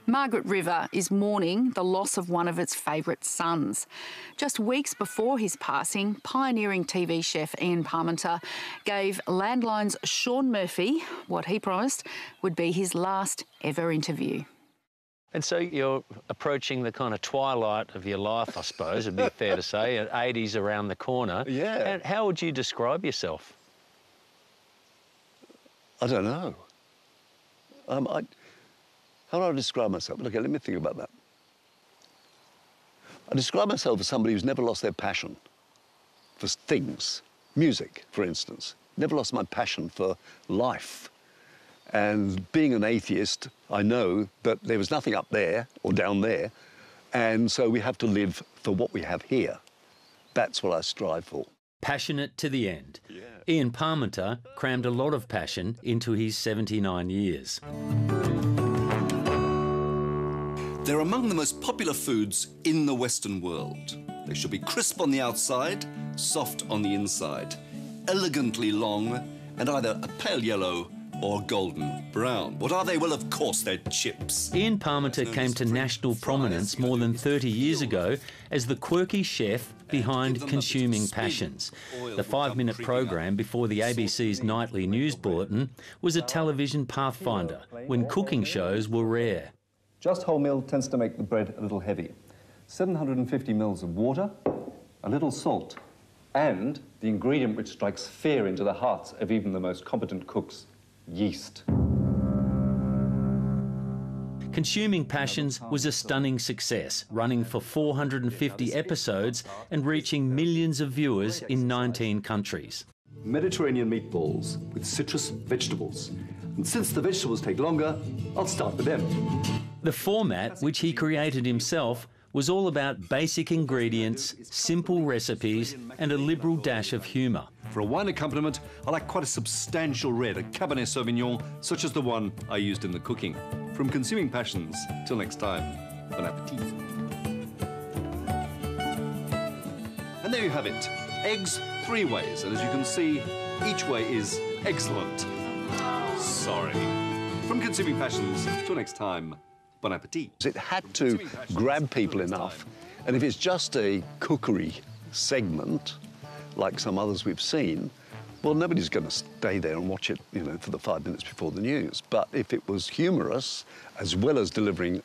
Margaret River is mourning the loss of one of its favourite sons. Just weeks before his passing, pioneering TV chef Ian Parmenter gave Landline's Sean Murphy what he promised would be his last ever interview. And so you're approaching the kind of twilight of your life, I suppose, it'd be fair to say, at 80s around the corner. Yeah. And how would you describe yourself? I don't know. How do I describe myself? Okay, let me think about that. I describe myself as somebody who's never lost their passion for things. Music, for instance. Never lost my passion for life. And being an atheist, I know that there was nothing up there or down there, and so we have to live for what we have here. That's what I strive for. Passionate to the end. Yeah. Ian Parmenter crammed a lot of passion into his 79 years. They're among the most popular foods in the Western world. They should be crisp on the outside, soft on the inside, elegantly long, and either a pale yellow or golden brown. What are they? Well, of course, they're chips. Ian Parmenter came to national prominence more than 30 years ago as the quirky chef behind Consuming Passions. The 5-minute program before the ABC's nightly news bulletin was a television pathfinder when cooking shows were rare. Just wholemeal tends to make the bread a little heavy. 750 mils of water, a little salt, and the ingredient which strikes fear into the hearts of even the most competent cooks, yeast. Consuming Passions was a stunning success, running for 450 episodes and reaching millions of viewers in 19 countries. Mediterranean meatballs with citrus vegetables. And since the vegetables take longer, I'll start with them. The format, which he created himself, was all about basic ingredients, simple recipes and a liberal dash of humour. For a wine accompaniment, I like quite a substantial red, a Cabernet Sauvignon, such as the one I used in the cooking. From Consuming Passions, till next time, bon appetit. And there you have it. Eggs 3 ways, and as you can see, each way is excellent. Sorry. From Consuming Passions, till next time, bon appetit. It had to grab people enough, and if it's just a cookery segment, like some others we've seen, well, nobody's going to stay there and watch it, you know, for the 5 minutes before the news. But if it was humorous, as well as delivering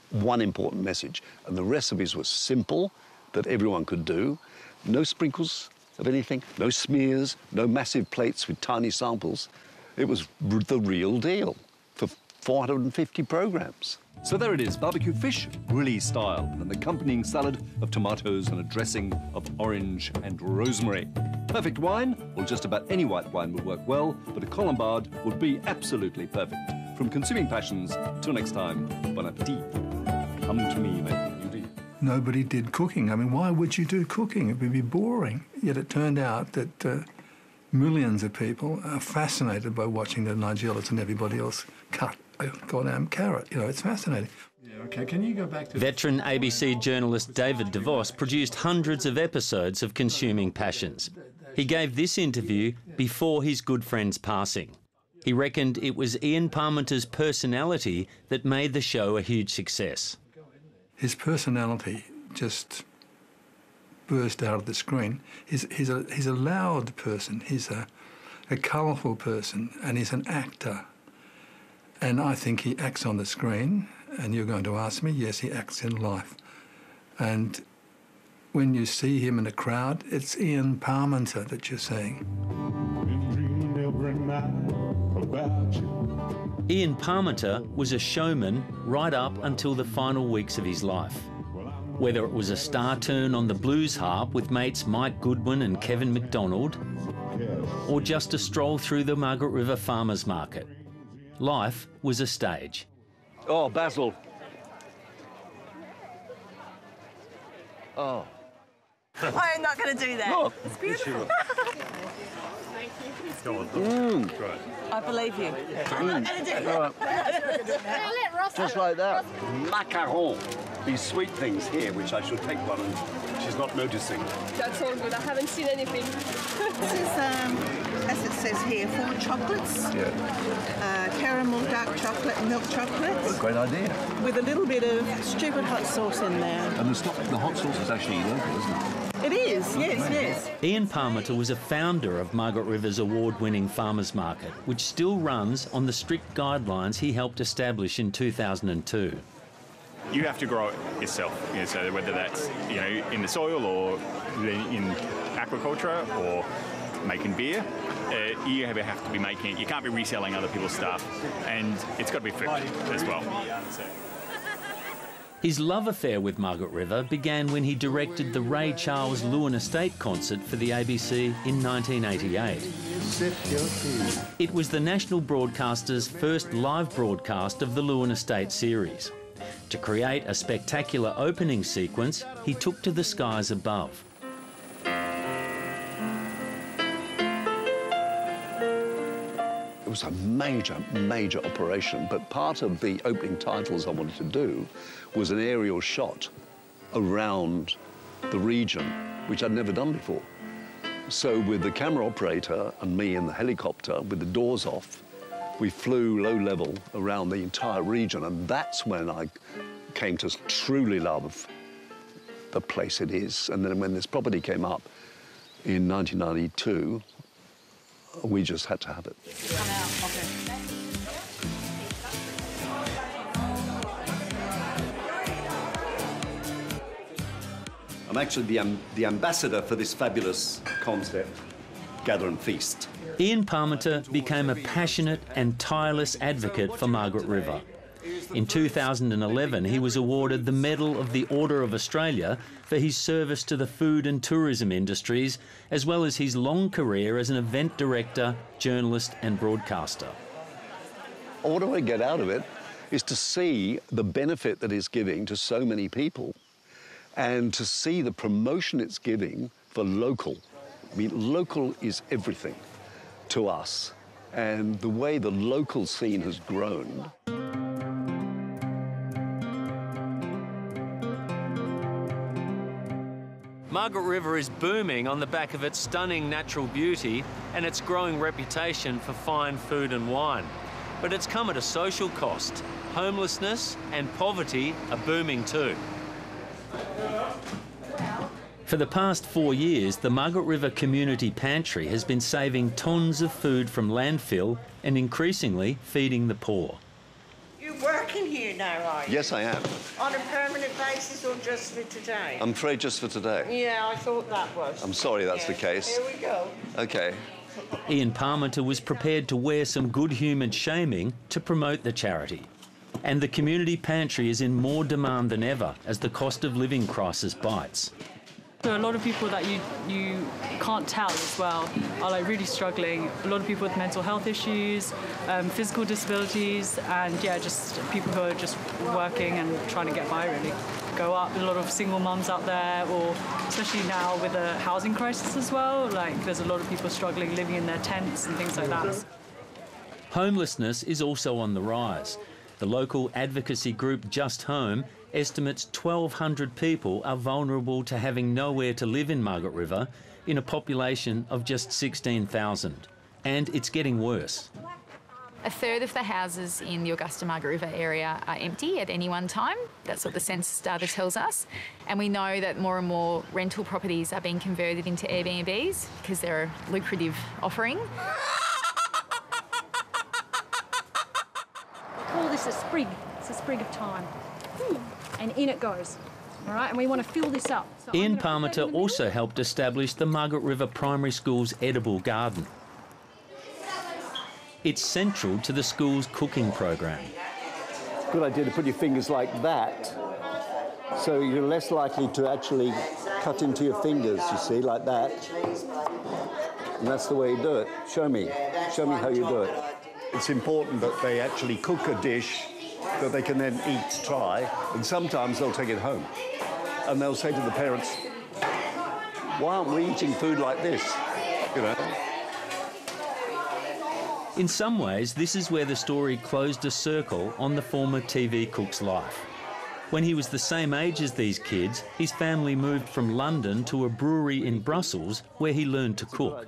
one important message, and the recipes were simple, that everyone could do, no sprinkles of anything, no smears, no massive plates with tiny samples, it was the real deal for 450 programs. So there it is, barbecue fish, grilly style, and an accompanying salad of tomatoes and a dressing of orange and rosemary. Perfect wine? Well, just about any white wine would work well, but a Colombard would be absolutely perfect. From Consuming Passions, till next time, bon appetit. Come to me, my beauty. Nobody did cooking. I mean, why would you do cooking? It would be boring. Yet it turned out that millions of people are fascinated by watching the Nigellas and everybody else cut a goddamn carrot. You know, it's fascinating. Yeah, okay, can you go back to... Veteran ABC journalist David DeVos produced hundreds of episodes of Consuming Passions. He gave this interview before his good friend's passing. He reckoned it was Ian Parmenter's personality that made the show a huge success. His personality just burst out of the screen. He's a loud person, he's a colourful person, and he's an actor. And I think he acts on the screen, and you're going to ask me, yes, he acts in life. And when you see him in a crowd, it's Ian Parmenter that you're seeing. Ian Parmenter was a showman right up until the final weeks of his life. Whether it was a star turn on the blues harp with mates Mike Goodwin and Kevin MacDonald, or just a stroll through the Margaret River Farmers Market, life was a stage. Oh, basil. Oh. I'm not going to do that. Look. It's beautiful. Thank you. Go on. I believe you. I'm not going to do that. Just like that. Macaron. These sweet things here, which I should take one and She's not noticing. That's all good. I haven't seen anything. This is, as it says here, full of chocolates. Yeah. Caramel, dark chocolate, milk chocolate. Great idea. With a little bit of stupid hot sauce in there. And the hot sauce is actually local, isn't it? It is, yes. Ian Parmenter was a founder of Margaret River's award-winning farmers market, which still runs on the strict guidelines he helped establish in 2002. You have to grow it yourself, so whether that's in the soil or in aquaculture or making beer, you have to be making it. You can't be reselling other people's stuff, and it's got to be fresh as well. His love affair with Margaret River began when he directed the Ray Charles Leeuwin Estate concert for the ABC in 1988. It was the national broadcaster's first live broadcast of the Leeuwin Estate series. To create a spectacular opening sequence, he took to the skies above. It was a major operation, but part of the opening titles I wanted to do was an aerial shot around the region, which I'd never done before. So with the camera operator and me in the helicopter with the doors off, we flew low level around the entire region, and that's when I came to truly love the place it is. And then when this property came up in 1992, we just had to have it. I'm actually the ambassador for this fabulous concept, Gather and Feast. Ian Parmenter became a passionate and tireless advocate for Margaret River. In 2011, he was awarded the Medal of the Order of Australia for his service to the food and tourism industries, as well as his long career as an event director, journalist and broadcaster. What do I get out of it is to see the benefit that it's giving to so many people and to see the promotion it's giving for local. I mean, local is everything to us, and the way the local scene has grown. Margaret River is booming on the back of its stunning natural beauty and its growing reputation for fine food and wine. But it's come at a social cost. Homelessness and poverty are booming too. For the past 4 years, the Margaret River Community Pantry has been saving tons of food from landfill and increasingly feeding the poor. You're working here now, are you? Yes, I am. On a permanent basis or just for today? I'm afraid just for today. Yeah, I thought that was. I'm sorry that's the case. Here we go. Okay. Ian Parmenter was prepared to wear some good-humoured shaming to promote the charity. And the community pantry is in more demand than ever as the cost of living crisis bites. So a lot of people that you can't tell as well are like really struggling. A lot of people with mental health issues, physical disabilities, and yeah, just people who are just working and trying to get by really. Go up, a lot of single mums out there, or especially now with the housing crisis as well, like there's a lot of people struggling living in their tents and things like that. Homelessness is also on the rise. The local advocacy group Just Home estimates 1,200 people are vulnerable to having nowhere to live in Margaret River in a population of just 16,000. And it's getting worse. A third of the houses in the Augusta Margaret River area are empty at any one time. That's what the census data tells us. And we know that more and more rental properties are being converted into Airbnbs because they're a lucrative offering. We call this a sprig. It's a sprig of thyme. And in it goes. All right, and we want to fill this up. So Ian Parmenter also helped establish the Margaret River Primary School's edible garden. It's central to the school's cooking program. Good idea to put your fingers like that, so you're less likely to actually cut into your fingers, you see, like that. And that's the way you do it. Show me how you do it. It's important that they actually cook a dish that they can then eat, try, and sometimes they'll take it home. And they'll say to the parents, why aren't we eating food like this, you know? In some ways, this is where the story closed a circle on the former TV cook's life. When he was the same age as these kids, his family moved from London to a brewery in Brussels where he learned to cook.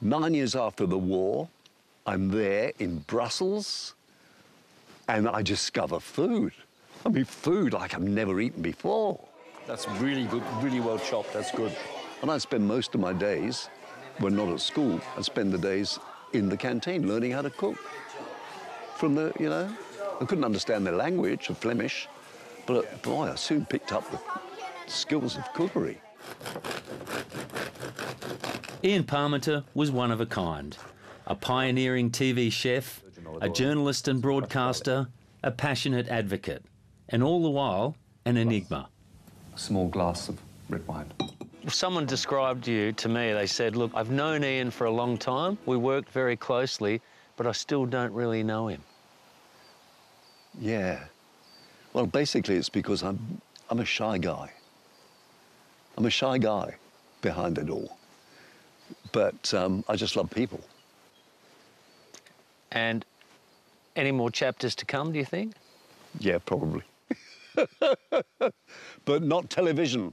9 years after the war, I'm there in Brussels and I discover food. I mean, food like I've never eaten before. That's really good, really well chopped, that's good. And I spend most of my days, when not at school, I spend the days in the canteen learning how to cook. From the, you know, I couldn't understand their language of Flemish, but boy, I soon picked up the skills of cookery. Ian Parmenter was one of a kind. A pioneering TV chef, a journalist and broadcaster, a passionate advocate, and all the while, an enigma. A small glass of red wine. Someone described you to me. They said, look, I've known Ian for a long time. We worked very closely, but I still don't really know him. Yeah. Well, basically, it's because I'm a shy guy. I'm a shy guy behind it all. But I just love people. And any more chapters to come, do you think? Yeah, probably. But not television.